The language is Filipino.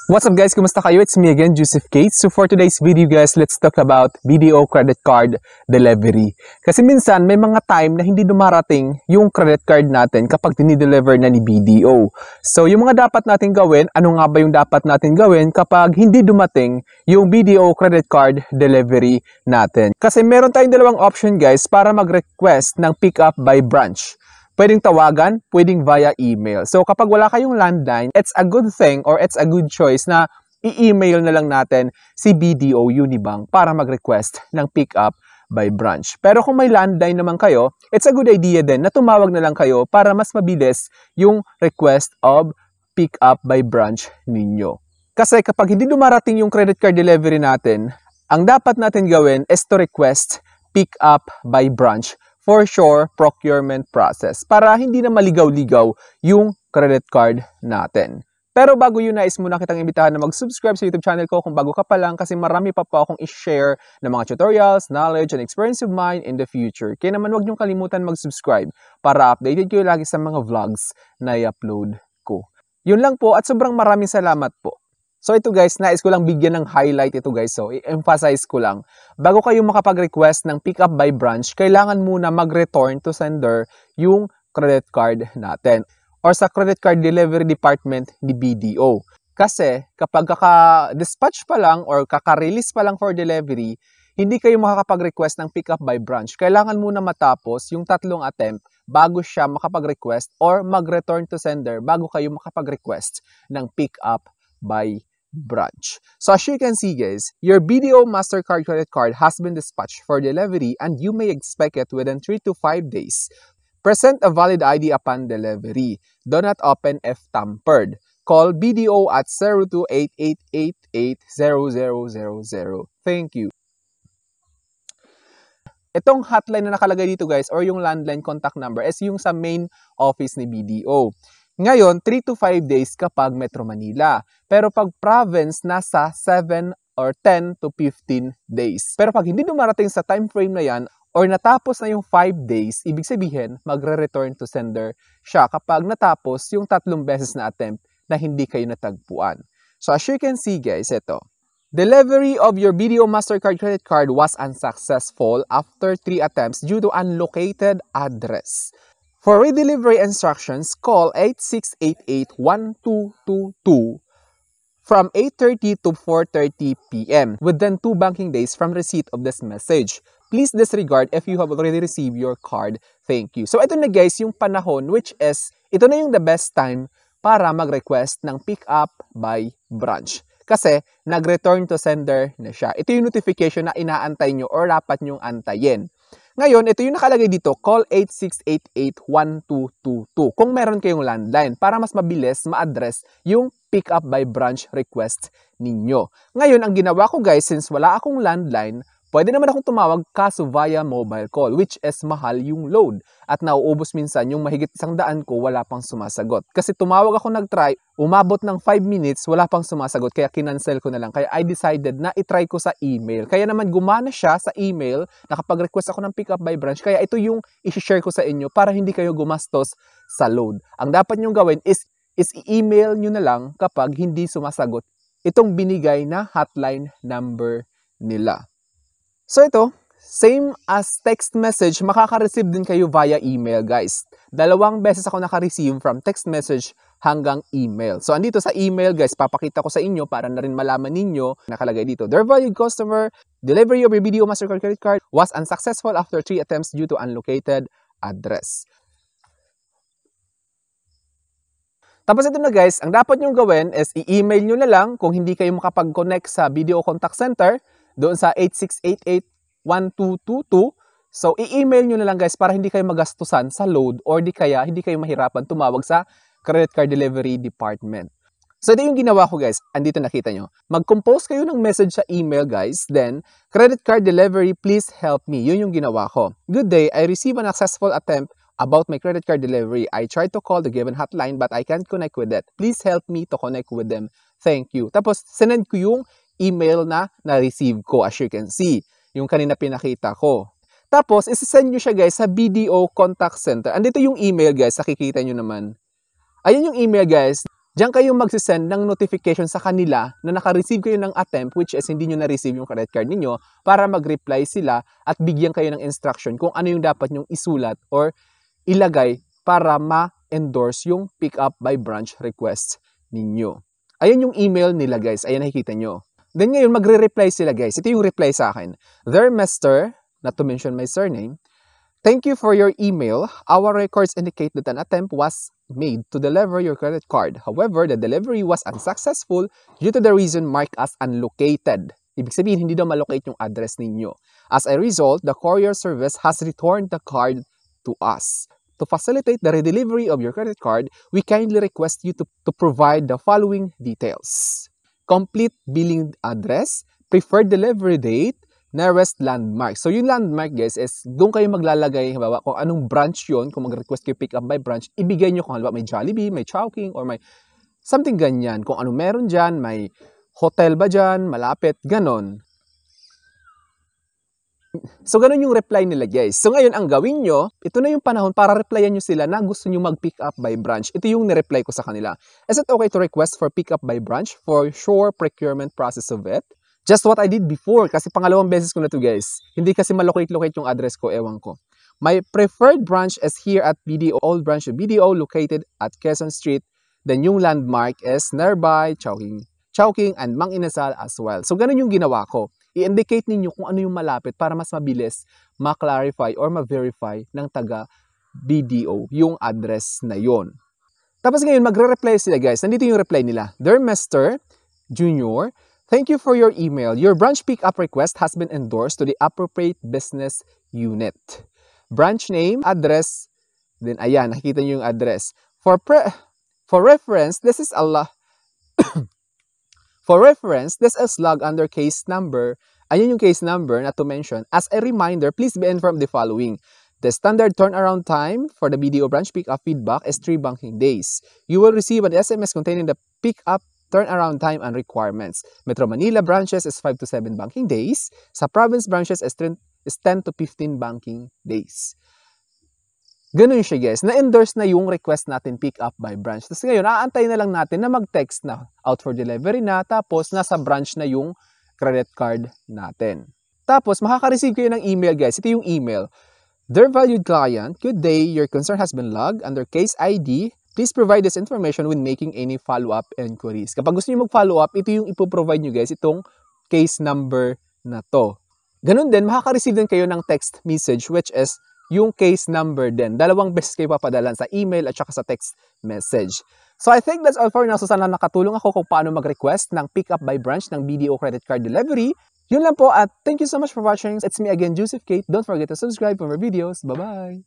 What's up guys? Kumusta kayo? It's me again, Joseph Kate. So for today's video guys, let's talk about BDO credit card delivery. Kasi minsan may mga time na hindi dumarating yung credit card natin kapag dinideliver na ni BDO. So yung mga dapat natin gawin, ano nga ba yung dapat natin gawin kapag hindi dumating yung BDO credit card delivery natin? Kasi meron tayong dalawang option guys para mag-request ng pick up by branch. Pwedeng tawagan, pwedeng via email. So kapag wala kayong landline, it's a good thing or it's a good choice na i-email na lang natin si BDO Unibank para mag-request ng pick up by branch. Pero kung may landline naman kayo, it's a good idea din na tumawag na lang kayo para mas mabilis yung request of pick up by branch ninyo. Kasi kapag hindi dumarating yung credit card delivery natin, ang dapat natin gawin is to request pick up by branch for sure procurement process para hindi na maligaw-ligaw yung credit card natin. Pero bago yun, nais muna kitang imbitahan na mag-subscribe sa YouTube channel ko kung bago ka pa lang kasi marami pa po akong i-share ng mga tutorials, knowledge, and experience of mine in the future. Kaya naman huwag niyong kalimutan mag-subscribe para updated kayo lagi sa mga vlogs na i-upload ko. Yun lang po at sobrang maraming salamat po. So ito guys, nais ko lang bigyan ng highlight ito guys. So i-emphasize ko lang. Bago kayo makapag-request ng pick up by branch, kailangan muna mag-return to sender yung credit card natin or sa credit card delivery department ni BDO. Kasi kapag kaka-dispatch pa lang or kaka-release pa lang for delivery, hindi kayo makakapag-request ng pick up by branch. Kailangan muna matapos yung 3 attempt bago siya makapag-request or mag-return to sender bago kayo makapag-request ng pick up by branch. So as you can see guys, your BDO MasterCard credit card has been dispatched for delivery and you may expect it within 3 to 5 days. Present a valid ID upon delivery. Do not open if tampered. Call BDO at 02-8888-0000. Thank you. Itong hotline na nakalagay dito guys or yung landline contact number is yung sa main office ni BDO. Ngayon, 3 to 5 days kapag Metro Manila. Pero pag province, nasa 7 or 10 to 15 days. Pero pag hindi dumarating sa time frame na yan, or natapos na yung 5 days, ibig sabihin, magre-return to sender siya kapag natapos yung 3 beses na attempt na hindi kayo natagpuan. So as you can see guys, ito. Delivery of your BDO MasterCard credit card was unsuccessful after 3 attempts due to unlocated address. For redelivery instructions, call 8688-1222 from 8:30 to 4:30 p.m. within 2 banking days from receipt of this message. Please disregard if you have already received your card. Thank you. So ito na guys yung panahon which is, ito na yung the best time para mag-request ng pick up by branch. Kasi nag-return to sender na siya. Ito yung notification na inaantay nyo or dapat nyong antayin. Ngayon, ito yung nakalagay dito, call 8688-1222 kung meron kayong landline para mas mabilis ma-address yung pick up by branch request ninyo. Ngayon, ang ginawa ko guys, since wala akong landline, pwede naman akong tumawag kaso via mobile call which is mahal yung load at nauubos minsan yung mahigit 100 ko wala pang sumasagot. Kasi tumawag ako nag-try, umabot ng 5 minutes, wala pang sumasagot kaya kinancel ko na lang. Kaya I decided na itry ko sa email. Kaya naman gumana siya sa email, nakapag-request ako ng pick up by branch. Kaya ito yung i-share ko sa inyo para hindi kayo gumastos sa load. Ang dapat nyong gawin is i-email nyo na lang kapag hindi sumasagot itong binigay na hotline number nila. So ito, same as text message, makaka-receive din kayo via email guys. 2 beses ako naka-receive from text message hanggang email. So andito sa email guys, papakita ko sa inyo para na rin malaman ninyo, nakalagay dito, dear valued customer, delivery of your BDO MasterCard credit card was unsuccessful after 3 attempts due to unlocated address. Tapos ito na guys, ang dapat nyong gawin is i-email nyo na lang kung hindi kayo makapag-connect sa BDO Contact Center doon sa 8688-1222. So, i-email nyo na lang guys para hindi kayo magastusan sa load or di kaya hindi kayo mahirapan tumawag sa credit card delivery department. So, ito yung ginawa ko guys. Andito nakita nyo. Mag-compose kayo ng message sa email guys. Then, credit card delivery, please help me. Yun yung ginawa ko. Good day, I received an successful attempt about my credit card delivery. I tried to call the given hotline but I can't connect with it. Please help me to connect with them. Thank you. Tapos, sinend ko yung email na na-receive ko as you can see. Yung kanina pinakita ko. Tapos, isi-send nyo siya guys sa BDO Contact Center. Andito yung email guys, nakikita nyo naman. Ayun yung email guys. Diyan kayo magsisend ng notification sa kanila na naka-receive kayo ng attempt, which is hindi nyo na-receive yung credit card ninyo, para mag-reply sila at bigyan kayo ng instruction kung ano yung dapat nyong isulat or ilagay para ma-endorse yung pick up by branch request ninyo. Ayan yung email nila guys, ayan nakikita nyo. Then ngayon magre-reply sila guys, ito yung reply sa akin. Dear Mr., not to mention my surname, thank you for your email. Our records indicate that an attempt was made to deliver your credit card. However, the delivery was unsuccessful due to the reason marked as unlocated. Ibig sabihin, hindi daw malocate yung address ninyo. As a result, the courier service has returned the card to us. To facilitate the redelivery of your credit card, we kindly request you to provide the following details. Complete billing address, preferred delivery date, nearest landmark. So yung landmark guys is doon kayo maglalagay halimbawa kung anong branch yon, kung mag-request kayo pick up by branch, ibigay nyo kung halimbawa may Jollibee, may Chowking, or may something ganyan. Kung ano meron dyan, may hotel ba dyan, malapit, ganon. So, ganun yung reply nila guys. So, ngayon, ang gawin nyo, ito na yung panahon para replyan nyo sila na gusto nyo mag-pick up by branch. Ito yung nireply ko sa kanila. Is it okay to request for pick up by branch for sure procurement process of it? Just what I did before, kasi pangalawang beses ko na to guys. Hindi kasi malocate-locate yung address ko, ewan ko. My preferred branch is here at BDO, old branch of BDO located at Quezon Street. Then yung landmark is nearby Chowking and Mang Inasal as well. So, ganun yung ginawa ko. I-indicate ninyo kung ano yung malapit para mas mabilis ma-clarify or ma-verify ng taga BDO yung address na yon. Tapos ngayon, magre-reply sila guys. Nandito yung reply nila. Dear Mr. Junior, thank you for your email. Your branch pickup request has been endorsed to the appropriate business unit. Branch name, address, then ayan, nakikita nyo yung address. For reference, this is For reference, this is logged under case number. Ayan yung case number na to mention. As a reminder, please be informed the following. The standard turnaround time for the BDO branch pickup feedback is 3 banking days. You will receive an SMS containing the pickup turnaround time and requirements. Metro Manila branches is 5 to 7 banking days. Sa province branches is 10 to 15 banking days. Ganun siya guys, na-endorse na yung request natin pick up by branch. Tapos ngayon, aantayin na lang natin na mag-text na out for delivery na, tapos nasa branch na yung credit card natin. Tapos makaka-receive kayo ng email guys. Ito yung email. Dear valued client, good day, your concern has been logged under case ID. Please provide this information when making any follow-up inquiries. Kapag gusto niyo mag-follow up, ito yung ipoprovide nyo guys, itong case number na to. Ganun din, makaka-receive din kayo ng text message which is yung case number din. Dalawang beses kayo papadalan sa email at saka sa text message. So I think that's all for now. So sana nakatulong ako kung paano mag-request ng pick up by branch ng BDO credit card delivery. Yun lang po at thank you so much for watching. It's me again, Joseph Kate. Don't forget to subscribe for more videos. Bye-bye!